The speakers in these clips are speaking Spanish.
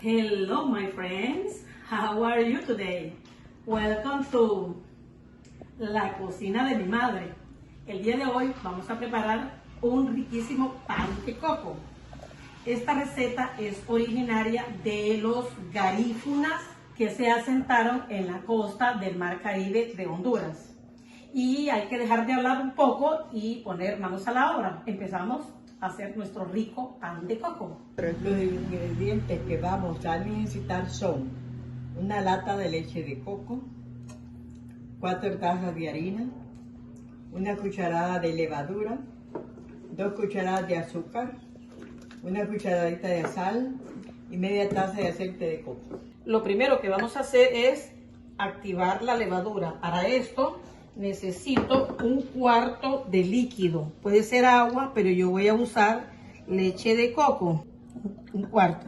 Hello my friends, how are you today? Welcome to la cocina de mi madre. El día de hoy vamos a preparar un riquísimo pan de coco. Esta receta es originaria de los garífunas que se asentaron en la costa del Mar Caribe de Honduras. Y hay que dejar de hablar un poco y poner manos a la obra. Empezamos a hacer nuestro rico pan de coco. Los ingredientes que vamos a necesitar son una lata de leche de coco, 4 tazas de harina, una cucharada de levadura, 2 cucharadas de azúcar, una cucharadita de sal y media taza de aceite de coco. Lo primero que vamos a hacer es activar la levadura. Para esto necesito 1/4 de líquido. Puede ser agua, pero yo voy a usar leche de coco. 1/4.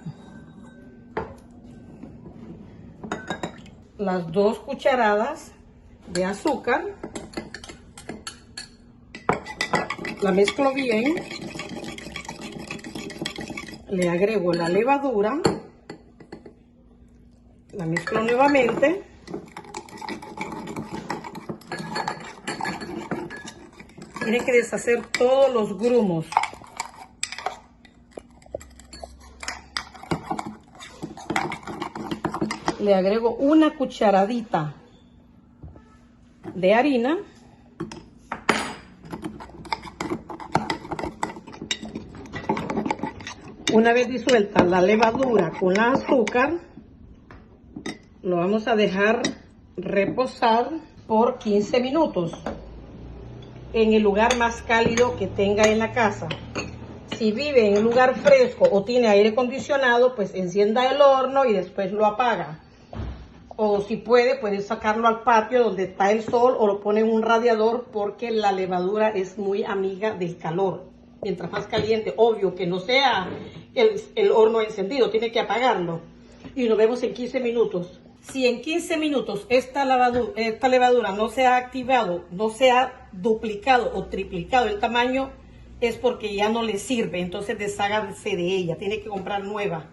Las 2 cucharadas de azúcar. La mezclo bien. Le agrego la levadura. La mezclo nuevamente. Tiene que deshacer todos los grumos. Le agrego una cucharadita de harina. Una vez disuelta la levadura con la azúcar, lo vamos a dejar reposar por 15 minutos en el lugar más cálido que tenga en la casa. Si vive en un lugar fresco o tiene aire acondicionado, pues encienda el horno y después lo apaga. O si puede sacarlo al patio donde está el sol o lo pone en un radiador, porque la levadura es muy amiga del calor. Mientras más caliente, obvio que no sea el horno encendido, tiene que apagarlo. Y nos vemos en 15 minutos. Si en 15 minutos esta levadura no se ha activado, no se ha duplicado o triplicado el tamaño, es porque ya no le sirve. Entonces deshágase de ella, tiene que comprar nueva.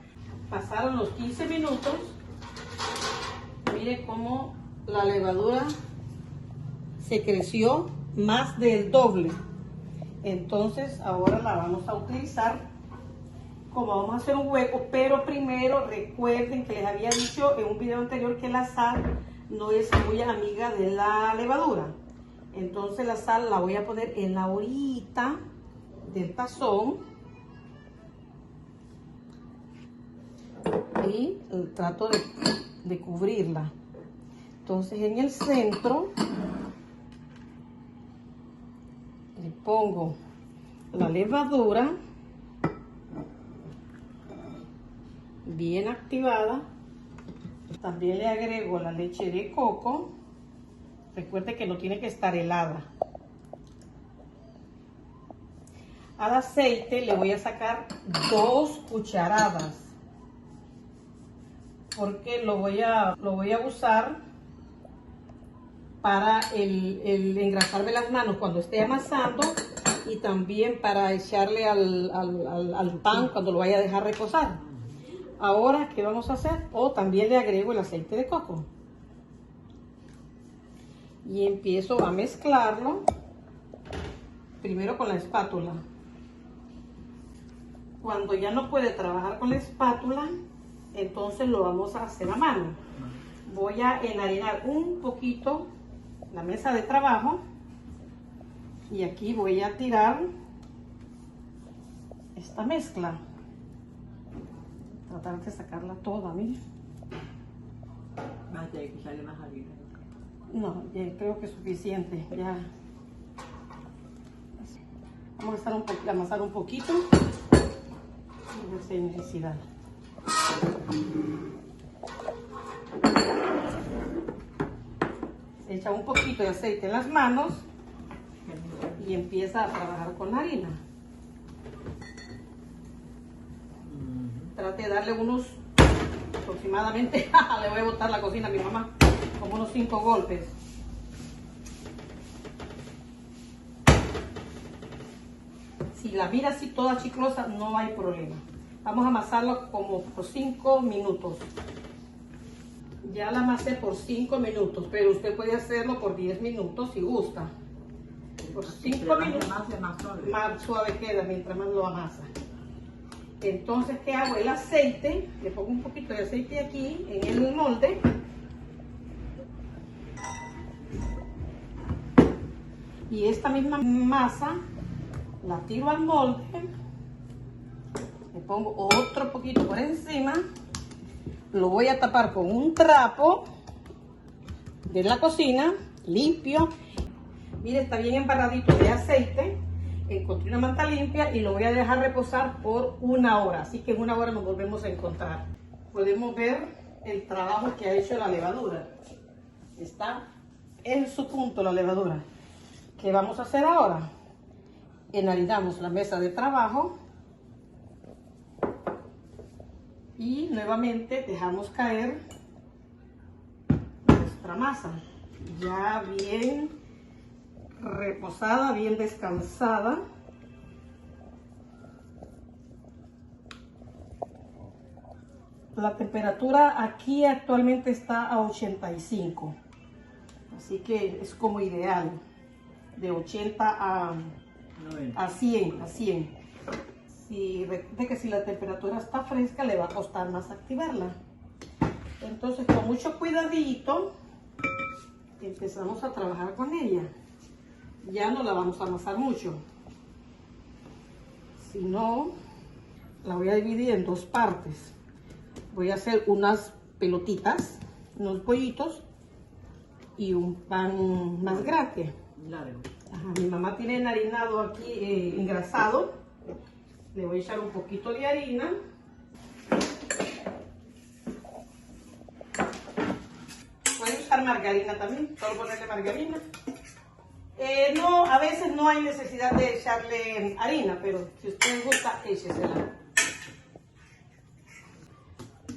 Pasaron los 15 minutos. Mire cómo la levadura se creció más del doble. Entonces ahora la vamos a utilizar como vamos a hacer un hueco, pero primero recuerden que les había dicho en un video anterior que la sal no es muy amiga de la levadura. Entonces la sal la voy a poner en la orillita del tazón y trato de cubrirla. Entonces en el centro le pongo la levadura bien activada. También le agrego la leche de coco. Recuerde que no tiene que estar helada. Al aceite le voy a sacar 2 cucharadas porque lo voy a usar para el engrasarme las manos cuando esté amasando y también para echarle al pan cuando lo vaya a dejar reposar. Ahora, ¿qué vamos a hacer? También le agrego el aceite de coco. Y empiezo a mezclarlo. Primero con la espátula. Cuando ya no puede trabajar con la espátula, entonces lo vamos a hacer a mano. Voy a enharinar un poquito la mesa de trabajo. Y aquí voy a tirar esta mezcla. Tratar de sacarla toda, mire. Más de que sale más harina. No, ya creo que es suficiente. Ya. Vamos a amasar un poquito. A ver si hay necesidad. Se echa un poquito de aceite en las manos y empieza a trabajar con la harina. Trate de darle unos aproximadamente, le voy a botar la cocina a mi mamá, como unos 5 golpes. Si la mira así toda chiclosa, no hay problema. Vamos a amasarlo como por 5 minutos. Ya la amasé por 5 minutos, pero usted puede hacerlo por 10 minutos si gusta. Por 5 minutos más suave queda mientras más lo amasa. Entonces, ¿qué hago? El aceite, le pongo un poquito de aceite aquí en el molde. Y esta misma masa la tiro al molde. Le pongo otro poquito por encima. Lo voy a tapar con un trapo de la cocina, limpio. Mire, está bien embarradito de aceite. Encontré una manta limpia y lo voy a dejar reposar por 1 hora. Así que en 1 hora nos volvemos a encontrar. Podemos ver el trabajo que ha hecho la levadura. Está en su punto la levadura. ¿Qué vamos a hacer ahora? Enharinamos la mesa de trabajo. Y nuevamente dejamos caer nuestra masa. Ya bien reposada, bien descansada. La temperatura aquí actualmente está a 85. Así que es como ideal. De 80 a 100. De que si la temperatura está fresca le va a costar más activarla. Entonces con mucho cuidadito empezamos a trabajar con ella. Ya no la vamos a amasar mucho, sino la voy a dividir en 2 partes. Voy a hacer unas pelotitas, unos bollitos y un pan más grande. Largo. Ajá, mi mamá tiene enharinado aquí engrasado. Le voy a echar un poquito de harina. Pueden usar margarina también, solo ponerle margarina. No, a veces no hay necesidad de echarle harina, pero si usted les gusta, échesela.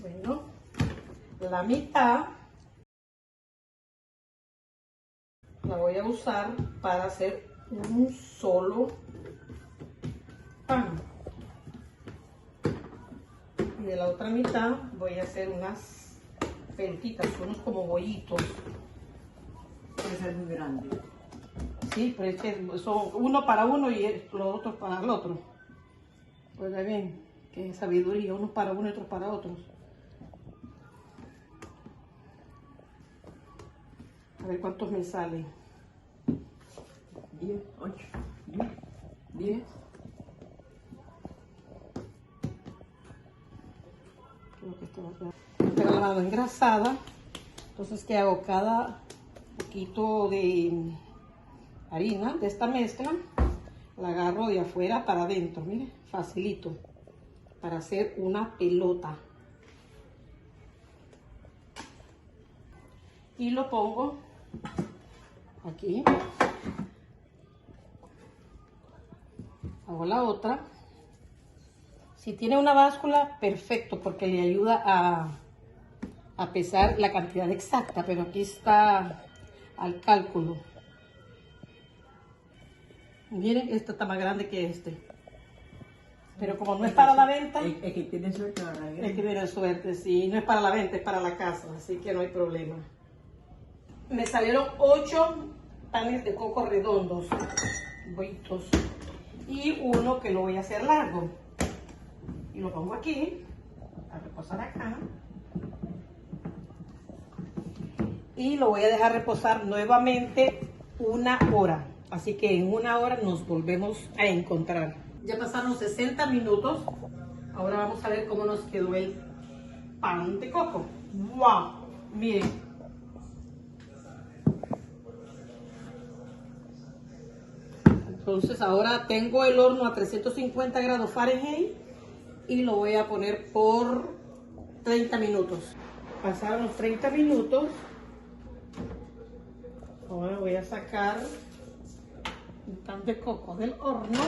Bueno, la mitad la voy a usar para hacer un solo pan. Y de la otra mitad voy a hacer unas pelotitas, unos como bollitos. Puede ser muy grande. Sí, pero es que son uno para uno y los otros para el otro. Pues bien, qué sabiduría, unos para uno y otros para otros. A ver cuántos me salen. 10, 8, 10, 10. Creo que esto va a quedar. Tengo la mano engrasada. Entonces, ¿qué hago? Cada poquito de harina de esta mezcla la agarro de afuera para adentro. Mire, facilito. Para hacer una pelota. Y lo pongo aquí. Hago la otra. Si tiene una báscula, perfecto, porque le ayuda a pesar la cantidad exacta, pero aquí está al cálculo. Miren, esta está más grande que este. Pero como no es para la venta, Es que tiene suerte ahora. es que tiene suerte, sí. No es para la venta, es para la casa, así que no hay problema. Me salieron 8 panes de coco redondos, bollitos, y uno que lo voy a hacer largo. Y lo pongo aquí, a reposar acá. Y lo voy a dejar reposar nuevamente 1 hora. Así que en 1 hora nos volvemos a encontrar. Ya pasaron 60 minutos. Ahora vamos a ver cómo nos quedó el pan de coco. ¡Wow! Miren. Entonces ahora tengo el horno a 350 grados Fahrenheit y lo voy a poner por 30 minutos. Pasaron los 30 minutos. Ahora voy a sacar un pan de coco del horno.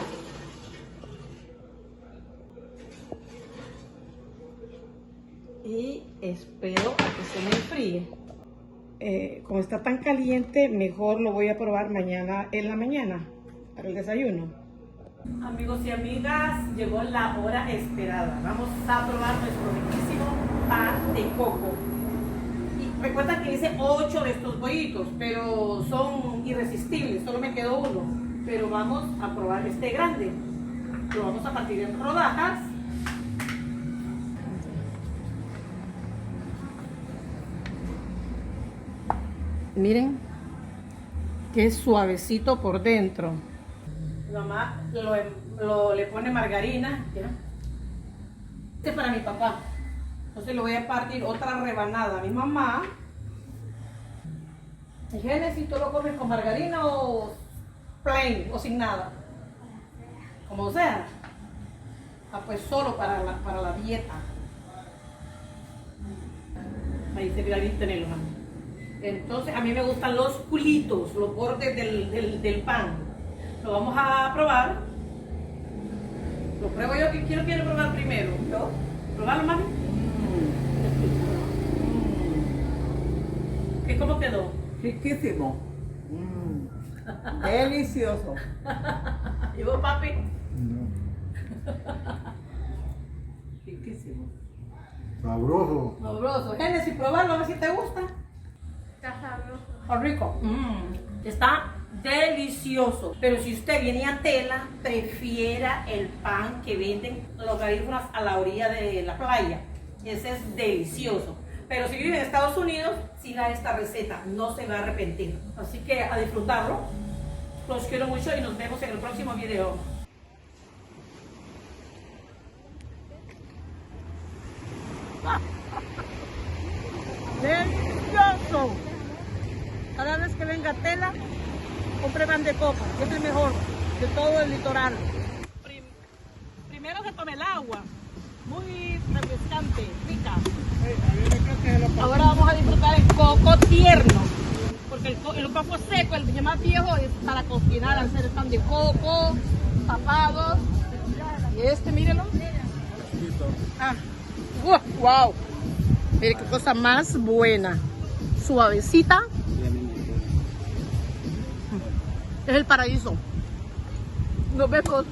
Y espero a que se me enfríe. Como está tan caliente, mejor lo voy a probar mañana en la mañana para el desayuno. Amigos y amigas, llegó la hora esperada. Vamos a probar nuestro riquísimo pan de coco. Y recuerda que hice 8 de estos bollitos, pero son irresistibles, solo me quedó uno. Pero vamos a probar este grande. Lo vamos a partir en rodajas. Miren qué suavecito por dentro. Mi mamá le pone margarina. ¿Ya? Este es para mi papá. Entonces le voy a partir otra rebanada a mi mamá. ¿Y Génesis, tú lo comes con margarina o plain o sin nada? Como sea. Ah, pues solo para la dieta. Ahí se queda bien tenerlo, mamá. Entonces a mí me gustan los culitos, los bordes del pan. Lo vamos a probar. Lo pruebo yo. ¿Quién lo quiere probar primero? ¿Yo? ¿Probarlo, mami? ¿Qué cómo quedó? Riquísimo. Delicioso. ¿Y vos, papi? Riquísimo. Sabroso. Sabroso. Génesis, probarlo a ver si te gusta. Está sabroso. Está rico. Está delicioso. Pero si usted viene a Tela, prefiera el pan que venden los garífunas a la orilla de la playa. Ese es delicioso. Pero si vive en Estados Unidos, siga esta receta. No se va a arrepentir. Así que a disfrutarlo. Los quiero mucho y nos vemos en el próximo video. ¡Delicioso! Cada vez que venga a Tela, compre pan de coco, es el mejor de todo el litoral. Primero se tome el agua, muy refrescante, rica. Ahora vamos a disfrutar el coco tierno, porque el coco seco, el más viejo, es para cocinar, hacer el pan de coco, tapados. Y este, mírenlo. Ah, wow. Mire qué cosa más buena, suavecita. Es el paraíso. Nos vemos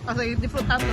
a seguir disfrutando.